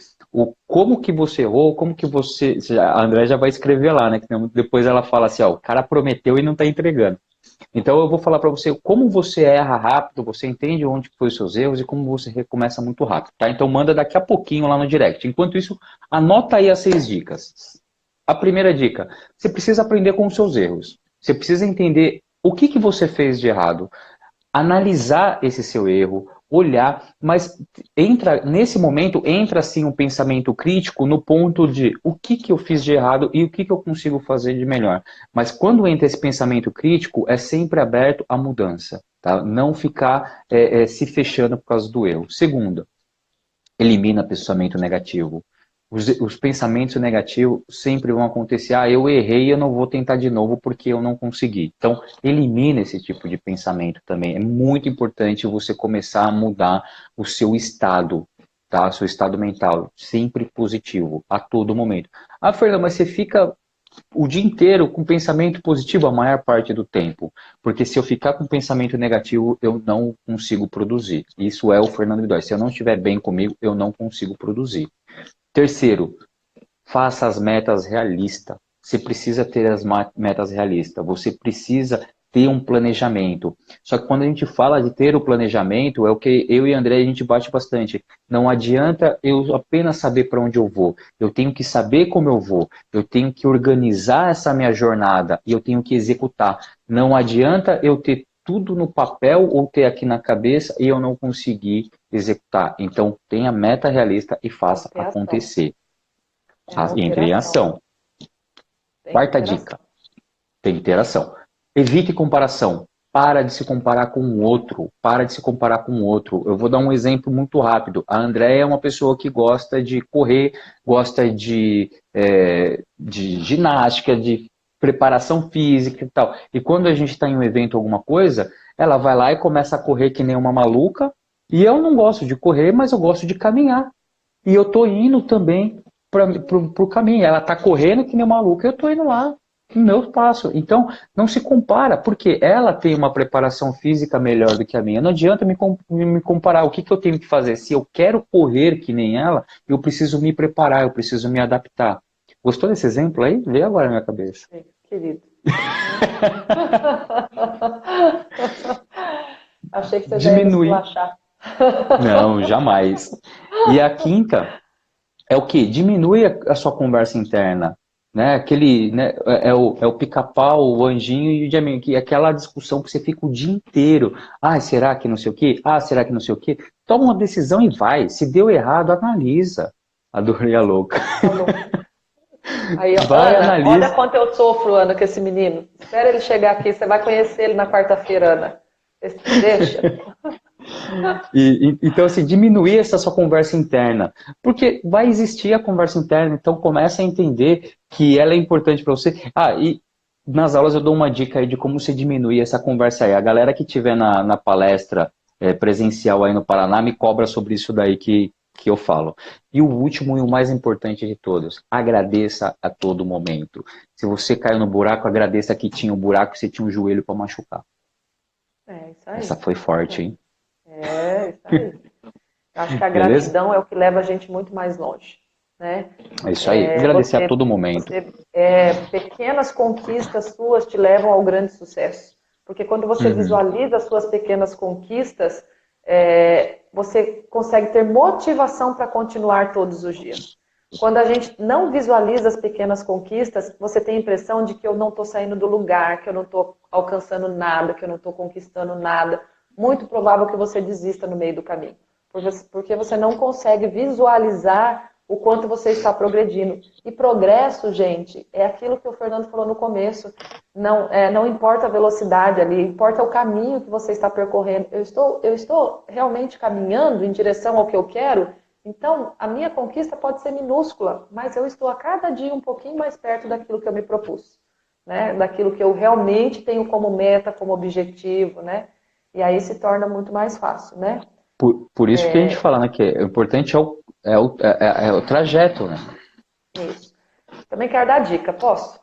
como que você errou, como que você. A André já vai escrever lá, né? Que depois ela fala assim, ó, o cara prometeu e não está entregando. Então eu vou falar para você como você erra rápido, você entende onde foi os seus erros e como você recomeça muito rápido, tá? Então manda daqui a pouquinho lá no direct. Enquanto isso, anota aí as 6 dicas. A primeira dica, você precisa aprender com os seus erros. Você precisa entender o que você fez de errado, analisar esse seu erro, olhar, mas nesse momento entra assim um pensamento crítico no ponto de o que eu fiz de errado e o que eu consigo fazer de melhor. Mas quando entra esse pensamento crítico, é sempre aberto à mudança, tá? Não ficar se fechando por causa do erro. Segundo, elimina pensamento negativo. Os pensamentos negativos sempre vão acontecer. Ah, eu errei, eu não vou tentar de novo porque eu não consegui. Então, elimina esse tipo de pensamento também. É muito importante você começar a mudar o seu estado, tá? O seu estado mental, sempre positivo, a todo momento. Ah, Fernanda, mas você fica o dia inteiro com pensamento positivo a maior parte do tempo. Porque se eu ficar com pensamento negativo, eu não consigo produzir. Isso é o Fernando Vidal. Se eu não estiver bem comigo, eu não consigo produzir. Terceiro, faça as metas realistas. Você precisa ter as metas realistas. Você precisa ter um planejamento. Só que quando a gente fala de ter o planejamento, é o que eu e André a gente bate bastante. Não adianta eu apenas saber para onde eu vou. Eu tenho que saber como eu vou. Eu tenho que organizar essa minha jornada e eu tenho que executar. Não adianta eu ter tudo no papel ou ter aqui na cabeça e eu não conseguir executar. Então, tenha meta realista e Tem que faça ter ação. acontecer. É Entre em alteração. ação. Tem que Quarta ter ação. dica, tem interação. Evite comparação. Para de se comparar com o outro. Para de se comparar com o outro. Eu vou dar um exemplo muito rápido. A Andréia é uma pessoa que gosta de correr, gosta de ginástica, de preparação física e tal. E quando a gente está em um evento, alguma coisa, ela vai lá e começa a correr que nem uma maluca. E eu não gosto de correr, mas eu gosto de caminhar. E eu tô indo também pro caminho. Ela tá correndo que nem maluca, eu tô indo lá no meu passo. Então, não se compara, porque ela tem uma preparação física melhor do que a minha. Não adianta me comparar. O que eu tenho que fazer? Se eu quero correr que nem ela, eu preciso me preparar, eu preciso me adaptar. Gostou desse exemplo aí? Vê agora na minha cabeça. Sim, querido. Achei que você já ia me Diminuir. esculachar. Não, jamais. E a quinta é o que? Diminui a sua conversa interna. Né? Aquele, né? É o pica-pau, o anjinho e o diaminho, que é aquela discussão que você fica o dia inteiro. Ah, será que não sei o quê? Ah, será que não sei o quê? Toma uma decisão e vai. Se deu errado, analisa. Adorei a louca. Aí, ó, Vai, Ana, olha analisa. quanto eu sofro, Ana, com esse menino. Espera ele chegar aqui, você vai conhecer ele na quarta-feira, Ana. Deixa. Então, assim, diminuir essa sua conversa interna. Porque vai existir a conversa interna, então começa a entender que ela é importante para você. Ah, e nas aulas eu dou uma dica aí de como você diminuir essa conversa aí. A galera que estiver na palestra presencial aí no Paraná me cobra sobre isso daí, que que eu falo. E o último e o mais importante de todos, agradeça a todo momento. Se você caiu no buraco, agradeça que tinha um buraco e você tinha um joelho para machucar. É isso aí. Essa foi forte, hein? É isso aí. Eu acho que a Beleza? gratidão é o que leva a gente muito mais longe, né? É isso aí. Agradecer a Você, todo momento. pequenas conquistas suas te levam ao grande sucesso. Porque quando você Uhum. visualiza as suas pequenas conquistas, você consegue ter motivação para continuar todos os dias. Quando a gente não visualiza as pequenas conquistas, você tem a impressão de que eu não estou saindo do lugar, que eu não estou alcançando nada, que eu não estou conquistando nada. Muito provável que você desista no meio do caminho. Porque você não consegue visualizar o quanto você está progredindo. E progresso, gente, é aquilo que o Fernando falou no começo. Não importa a velocidade ali, importa o caminho que você está percorrendo. Eu estou realmente caminhando em direção ao que eu quero? Então, a minha conquista pode ser minúscula, mas eu estou a cada dia um pouquinho mais perto daquilo que eu me propus, né? Daquilo que eu realmente tenho como meta, como objetivo, né? E aí se torna muito mais fácil, né? Por isso que a gente fala, né, que o importante é o trajeto, né? Isso. Também quero dar dica, posso?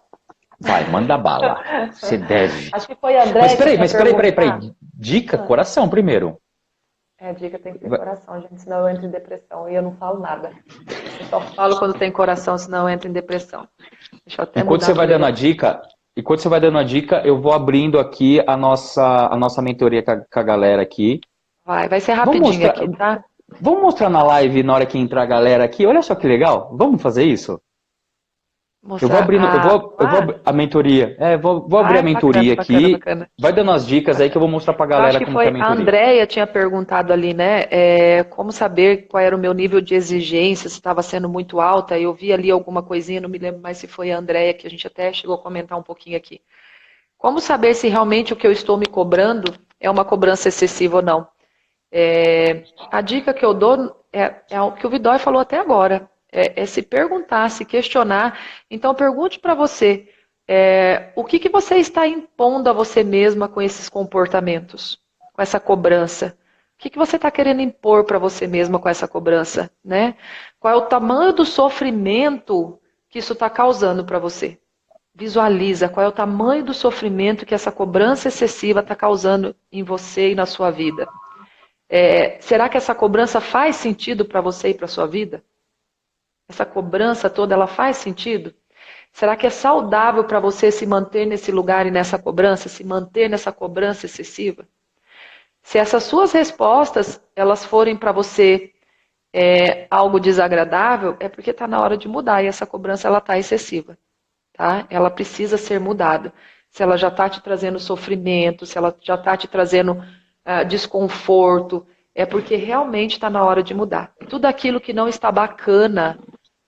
Vai, manda bala. Você deve. Acho que foi a André que tinha Peraí. perguntado. Dica, coração primeiro. Dica tem que ter coração, gente, senão eu entro em depressão e eu não falo nada. Eu só falo quando tem coração, senão eu entro em depressão. Deixa eu até Enquanto mudar você vai para dando a ele. dica, eu vou abrindo aqui a nossa mentoria com a galera aqui. Vai ser Vamos rapidinho mostrar, aqui, tá? vamos mostrar na live na hora que entrar a galera aqui. Olha só que legal. Vamos fazer isso? Eu vou Mostrar abrindo, eu vou a mentoria. Vou abrir a bacana, mentoria bacana, aqui. bacana. Vai dando as dicas aí que eu vou mostrar pra Eu acho galera que como que é a foi a mentoria. Andrea tinha perguntado ali, né? Como saber qual era o meu nível de exigência, se estava sendo muito alta. Eu vi ali alguma coisinha, não me lembro mais se foi a Andrea, que a gente até chegou a comentar um pouquinho aqui. Como saber se realmente o que eu estou me cobrando é uma cobrança excessiva ou não? A dica que eu dou é o que o Vidói falou até agora. É se perguntar, se questionar. Então, pergunte para você, o que você está impondo a você mesma com esses comportamentos, com essa cobrança? O que você está querendo impor para você mesma com essa cobrança, né? Qual é o tamanho do sofrimento que isso está causando para você? Visualiza qual é o tamanho do sofrimento que essa cobrança excessiva está causando em você e na sua vida. Será que essa cobrança faz sentido para você e para a sua vida? Essa cobrança toda, ela faz sentido? Será que é saudável para você se manter nesse lugar e nessa cobrança, se manter nessa cobrança excessiva? Se essas suas respostas, elas forem para você algo desagradável, é porque está na hora de mudar e essa cobrança, ela está excessiva. Tá? Ela precisa ser mudada. Se ela já está te trazendo sofrimento, se ela já está te trazendo desconforto, é porque realmente está na hora de mudar. Tudo aquilo que não está bacana,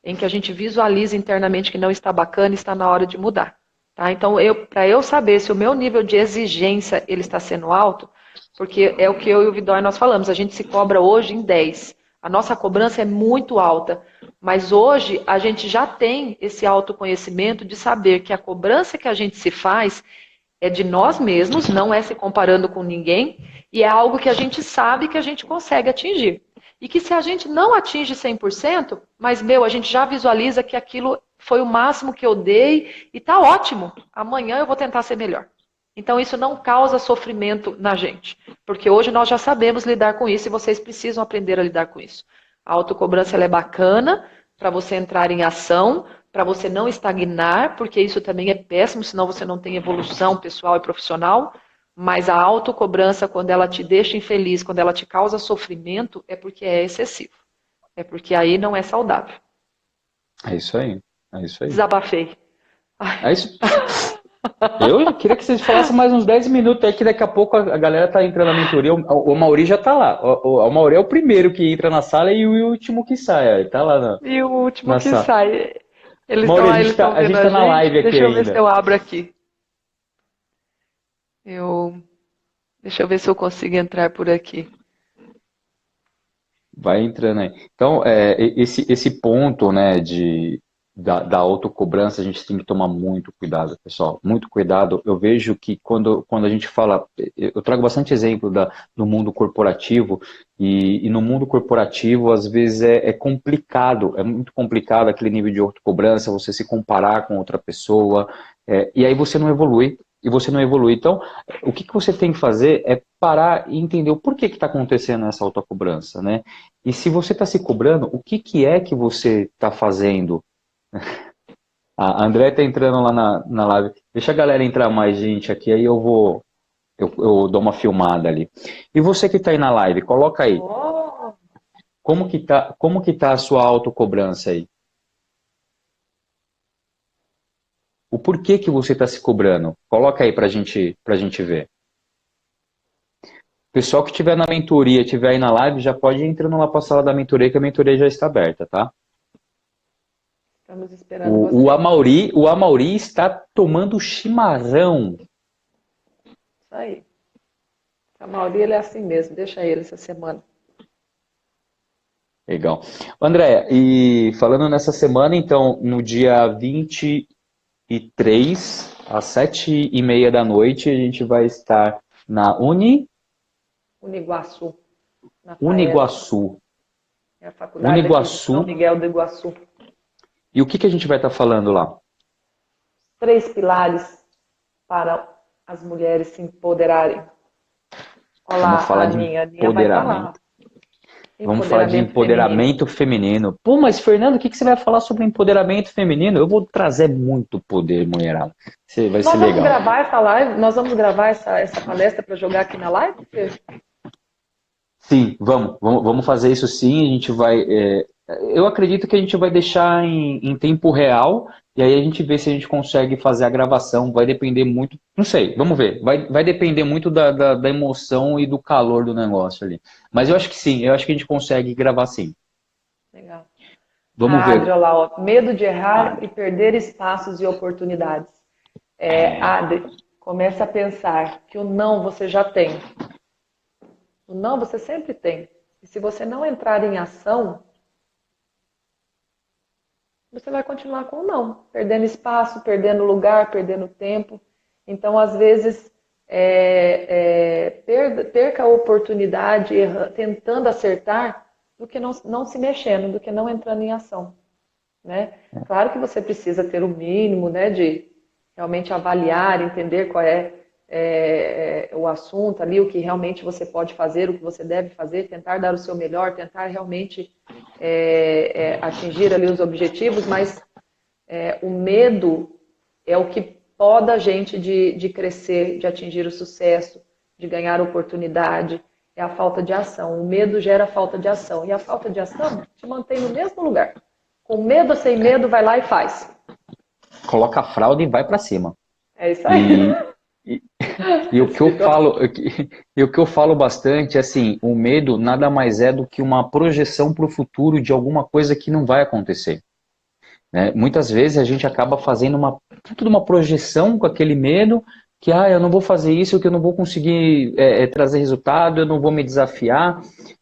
em que a gente visualiza internamente que não está bacana, está na hora de mudar. Tá? Então, para eu saber se o meu nível de exigência ele está sendo alto, porque é o que eu e o Vidói nós falamos, a gente se cobra hoje em 10. A nossa cobrança é muito alta, mas hoje a gente já tem esse autoconhecimento de saber que a cobrança que a gente se faz é de nós mesmos, não é se comparando com ninguém, e é algo que a gente sabe que a gente consegue atingir. E que se a gente não atinge 100%, mas, a gente já visualiza que aquilo foi o máximo que eu dei e tá ótimo. Amanhã eu vou tentar ser melhor. Então, isso não causa sofrimento na gente. Porque hoje nós já sabemos lidar com isso e vocês precisam aprender a lidar com isso. A autocobrança ela é bacana para você entrar em ação, para você não estagnar, porque isso também é péssimo, senão você não tem evolução pessoal e profissional. Mas a autocobrança, quando ela te deixa infeliz, quando ela te causa sofrimento, é porque é excessivo. É porque aí não é saudável. É isso aí. É isso aí. Desabafei. É isso. Eu queria que vocês falassem mais uns 10 minutos aí, que daqui a pouco a galera tá entrando na mentoria. O Mauri já tá lá. O Mauri é o primeiro que entra na sala e o último que sai. Ele tá lá E o último na que sala. sai. Eles estão Mauri, lá, eles estão a vendo gente a tá na gente. live aqui Deixa eu ver se ainda. eu abro aqui. Deixa eu ver se eu consigo entrar por aqui. Vai entrando aí. Então, esse ponto, né, da autocobrança, a gente tem que tomar muito cuidado, pessoal. Muito cuidado. Eu vejo que quando a gente fala, eu trago bastante exemplo do mundo corporativo, e no mundo corporativo, às vezes, é complicado, é muito complicado aquele nível de autocobrança, você se comparar com outra pessoa, e aí você não evolui. E você não evolui. Então, o que você tem que fazer é parar e entender o porquê que está acontecendo essa autocobrança, né? E se você está se cobrando, o que é que você está fazendo? A André tá entrando lá na live. Deixa a galera entrar mais gente aqui, aí eu dou uma filmada ali. E você que tá aí na live, coloca aí. Oh, Como que tá a sua autocobrança aí? O porquê que você está se cobrando? Coloca aí pra gente ver. O pessoal que estiver na mentoria, estiver aí na live, já pode ir entrando lá para a sala da mentoria, que a mentoria já está aberta, tá? estamos esperando você. O Amauri está tomando chimarrão. Isso aí. A Mauri, ele é assim mesmo, deixa ele essa semana. Legal. André, e falando nessa semana, então, no dia 23, às 7h30 da noite, a gente vai estar na Uniguaçu, na FAESP, Uniguaçu. é a faculdade aqui de São Uniguaçu. Miguel do Iguaçu. E o que a gente vai estar falando lá? 3 pilares para as mulheres se empoderarem. Vamos Olá, falar de a Aninha vai estar lá. empoderamento. Vamos falar de Feminino. empoderamento feminino. Pô, mas Fernando, o que você vai falar sobre empoderamento feminino? Eu vou trazer muito poder, mulherada. Vai ser Nós vamos legal. gravar essa live, nós vamos gravar essa palestra para jogar aqui na live, Fê? Sim, vamos fazer isso sim. A gente vai. Eu acredito que a gente vai deixar em tempo real e aí a gente vê se a gente consegue fazer a gravação. Vai depender muito. Não sei, vamos ver. Vai depender muito da emoção e do calor do negócio ali. Mas eu acho que sim, eu acho que a gente consegue gravar sim. Legal. Vamos A Adri, ver. olha lá, ó, medo de errar Ah, e perder espaços e oportunidades. Adri, começa a pensar que o não você já tem. O não você sempre tem. E se você não entrar em ação, você vai continuar com o não, perdendo espaço, perdendo lugar, perdendo tempo. Então, às vezes, perca a oportunidade tentando acertar do que não se mexendo, do que não entrando em ação. Né? Claro que você precisa ter o mínimo, né, de realmente avaliar, entender qual é o assunto ali, o que realmente você pode fazer, o que você deve fazer, tentar dar o seu melhor, tentar realmente atingir ali os objetivos, mas o medo é o que poda a gente de crescer, de atingir o sucesso, de ganhar oportunidade, é a falta de ação. O medo gera falta de ação, e a falta de ação te mantém no mesmo lugar. Com medo ou sem medo, vai lá e faz. coloca a fralda e vai para cima. É isso aí. E, e o que eu falo, e o que eu falo bastante, assim, o medo nada mais é do que uma projeção para o futuro de alguma coisa que não vai acontecer. Né? Muitas vezes a gente acaba fazendo tudo uma projeção com aquele medo que eu não vou fazer isso, que eu não vou conseguir trazer resultado, eu não vou me desafiar.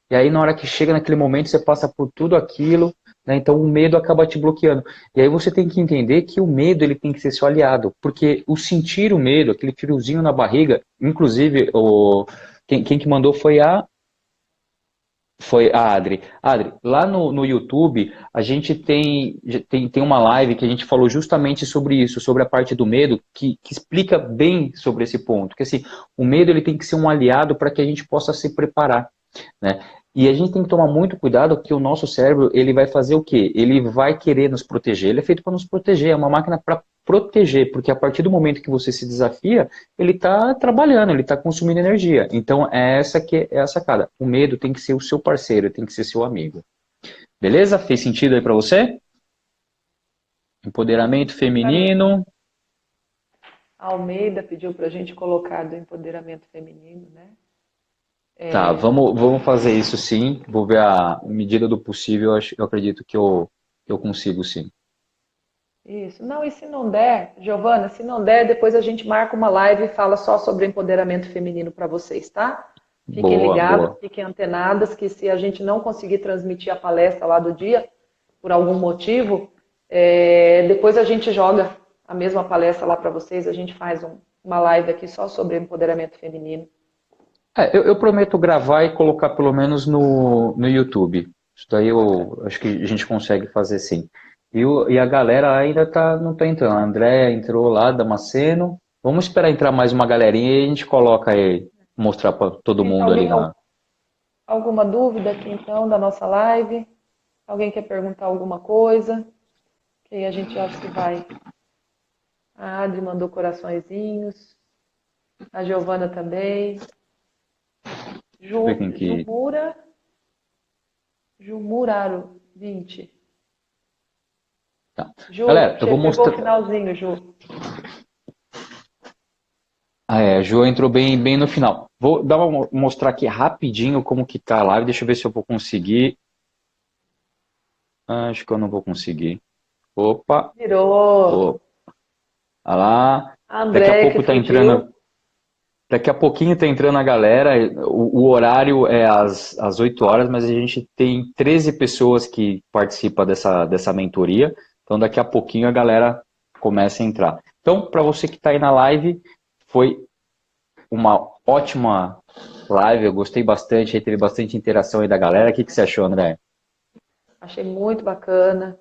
E aí na hora que chega naquele momento você passa por tudo aquilo, né? Então o medo acaba te bloqueando. E aí você tem que entender que o medo ele tem que ser seu aliado, porque o sentir o medo, aquele friozinho na barriga, inclusive quem que mandou foi a Adri. Adri, lá no YouTube, a gente tem uma live que a gente falou justamente sobre isso, sobre a parte do medo, que explica bem sobre esse ponto. Que assim, o medo ele tem que ser um aliado para que a gente possa se preparar, né? E a gente tem que tomar muito cuidado porque o nosso cérebro, ele vai fazer o quê? Ele vai querer nos proteger. Ele é feito para nos proteger, é uma máquina para proteger, porque a partir do momento que você se desafia, ele está trabalhando, ele está consumindo energia. Então, é essa que é a sacada. O medo tem que ser o seu parceiro, tem que ser seu amigo. Beleza? Fez sentido aí para você? Empoderamento Pra mim, feminino. a Almeida pediu para a gente colocar do empoderamento feminino, né? Tá, vamos fazer isso sim. Vou ver a medida do possível. Eu acredito que eu consigo sim. Isso. Não, e se não der, Giovana, se não der, depois a gente marca uma live e fala só sobre empoderamento feminino para vocês, tá? Fiquem Boa, ligadas, boa. fiquem antenadas, que se a gente não conseguir transmitir a palestra lá do dia, por algum motivo, Depois a gente joga a mesma palestra lá para vocês, a gente faz uma live aqui só sobre empoderamento feminino. Eu prometo gravar e colocar pelo menos no YouTube. Isso daí eu acho que a gente consegue fazer sim. E a galera ainda não tá entrando. A Andréia entrou lá, Damasceno. Vamos esperar entrar mais uma galerinha e a gente coloca aí, mostrar para todo Tem mundo ali alguma dúvida aqui então da nossa live? Alguém quer perguntar alguma coisa? Que aí a gente acha que vai. A Adri mandou coraçõezinhos. A Giovana também. Ver quem que... Jumuraro 20. Tá. Ju, Galera, eu vou chegou mostrar. o finalzinho, Ju. A Ju entrou bem no final. Vou mostrar aqui rapidinho como que tá a live. Deixa eu ver se eu vou conseguir. Acho que eu não vou conseguir. Opa! Virou. Olha lá. A Daqui a Andréia pouco que tá fugiu. entrando. Daqui a pouquinho tá entrando a galera. O horário é às 8 horas, mas a gente tem 13 pessoas que participam dessa mentoria. Então daqui a pouquinho a galera começa a entrar. Então, para você que está aí na live, foi uma ótima live. Eu gostei bastante, aí teve bastante interação aí da galera. O que você achou, André? Achei muito bacana.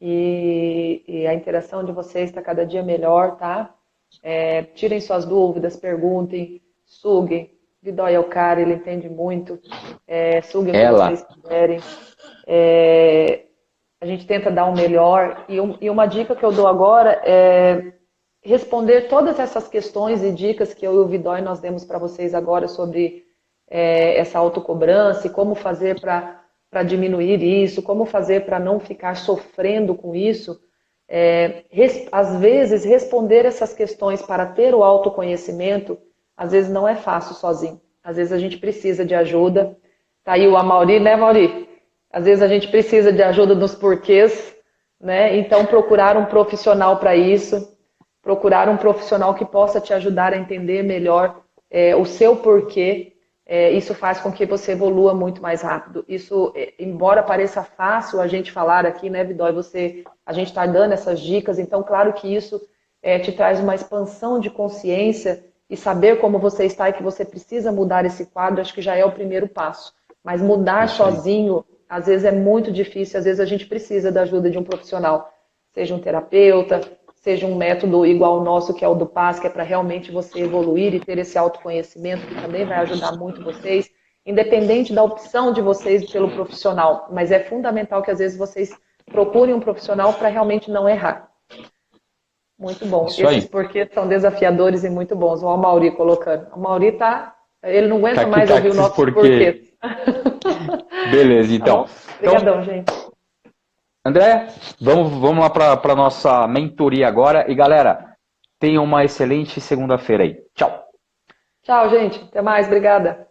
E a interação de vocês está cada dia melhor, tá? Tirem suas dúvidas, perguntem, suguem. Vidói é o cara, ele entende muito. Suguem o que vocês quiserem. A gente tenta dar o melhor. E uma dica que eu dou agora é responder todas essas questões e dicas que eu e o Vidói nós demos para vocês agora sobre essa autocobrança e como fazer para diminuir isso, como fazer para não ficar sofrendo com isso. Às vezes, responder essas questões para ter o autoconhecimento, às vezes não é fácil sozinho. Às vezes a gente precisa de ajuda. Tá aí o Amauri, né, Mauri? Às vezes a gente precisa de ajuda nos porquês, né? Então, procurar um profissional para isso, procurar um profissional que possa te ajudar a entender melhor o seu porquê. Isso faz com que você evolua muito mais rápido. Isso, embora pareça fácil a gente falar aqui, né, Vidói? A gente está dando essas dicas, então, claro que isso te traz uma expansão de consciência e saber como você está e que você precisa mudar esse quadro, acho que já é o primeiro passo. Mas mudar sozinho, às vezes é muito difícil, às vezes a gente precisa da ajuda de um profissional, seja um terapeuta, seja um método igual ao nosso, que é o do PAS, que é para realmente você evoluir e ter esse autoconhecimento, que também vai ajudar muito vocês, independente da opção de vocês pelo profissional. Mas é fundamental que às vezes vocês procurem um profissional para realmente não errar. Muito bom. Esses porquês são desafiadores e muito bons. O Amauri colocando. O Amauri ele não aguenta mais ouvir o nosso porquê. Beleza, então. Obrigadão, gente. André, vamos lá para a nossa mentoria agora. E galera, tenham uma excelente segunda-feira aí. Tchau. Tchau, gente. Até mais. Obrigada.